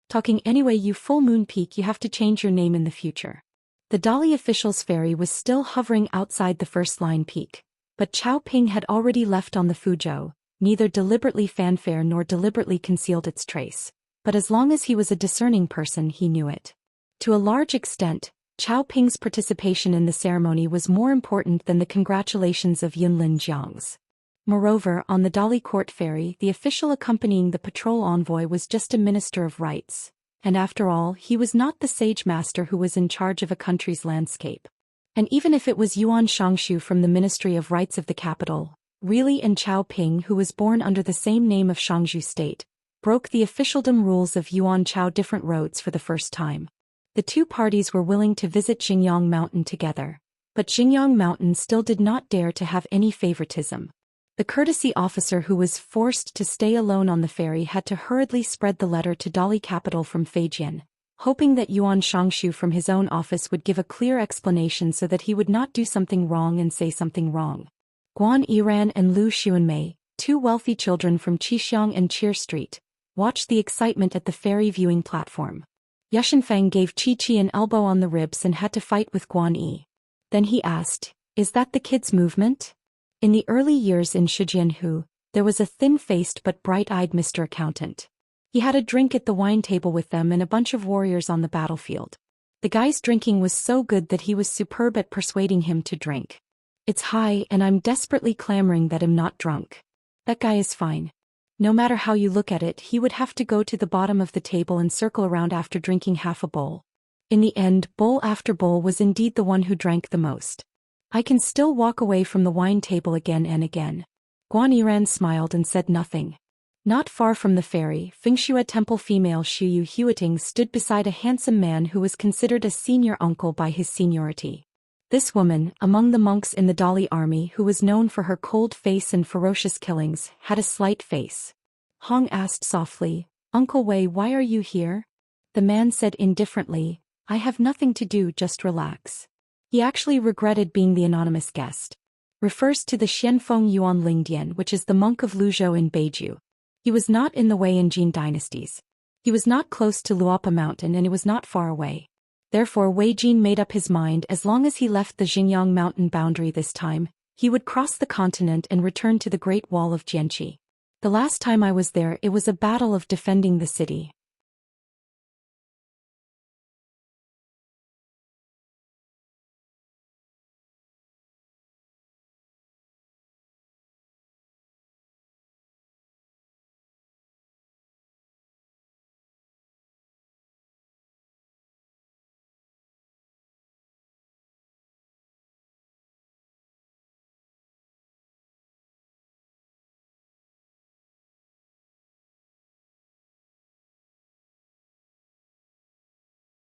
Talking anyway, you full moon peak, you have to change your name in the future. The Dali official's ferry was still hovering outside the first line peak, but Chao Ping had already left on the Fuzhou, neither deliberately fanfare nor deliberately concealed its trace. But as long as he was a discerning person, he knew it. To a large extent, Chao Ping's participation in the ceremony was more important than the congratulations of Yunlin Jiang's. Moreover, on the Dali court ferry, the official accompanying the patrol envoy was just a minister of rites, and after all, he was not the sage master who was in charge of a country's landscape. And even if it was Yuan Xiangshu from the Ministry of Rites of the capital, really, and Chao Ping, who was born under the same name of Shangzhou State, broke the officialdom rules of Yuan Chao different roads for the first time. The two parties were willing to visit Xingyang Mountain together, but Xingyang Mountain still did not dare to have any favoritism. The courtesy officer who was forced to stay alone on the ferry had to hurriedly spread the letter to Dali capital from Feijian, hoping that Yuan Xiangshu from his own office would give a clear explanation so that he would not do something wrong and say something wrong. Guan Yiran and Lu Xuanmei, two wealthy children from Qixiang and Cheer Street, watched the excitement at the ferry viewing platform. Yushinfeng gave Chi-Chi an elbow on the ribs and had to fight with Guan Yi. Then he asked, "Is that the kids' movement?" In the early years in Shijianhu, there was a thin-faced but bright-eyed Mr. Accountant. He had a drink at the wine table with them and a bunch of warriors on the battlefield. The guy's drinking was so good that he was superb at persuading him to drink. "It's high and I'm desperately clamoring that I'm not drunk. That guy is fine. No matter how you look at it, he would have to go to the bottom of the table and circle around after drinking half a bowl." In the end, bowl after bowl was indeed the one who drank the most. "I can still walk away from the wine table again and again." Guan Yiran smiled and said nothing. Not far from the ferry, Fengshua Temple female Shuyu Huiting stood beside a handsome man who was considered a senior uncle by his seniority. This woman, among the monks in the Dali army who was known for her cold face and ferocious killings, had a slight face. Hong asked softly, "Uncle Wei, why are you here?" The man said indifferently, "I have nothing to do, just relax." He actually regretted being the anonymous guest. Refers to the Xianfeng Yuan Lingdian, which is the monk of Luzhou in Beiju. He was not in the Wei and Jin dynasties. He was not close to Luopa Mountain and he was not far away. Therefore Wei Jin made up his mind as long as he left the Xingyang Mountain boundary this time, he would cross the continent and return to the Great Wall of Jianqi. "The last time I was there, it was a battle of defending the city.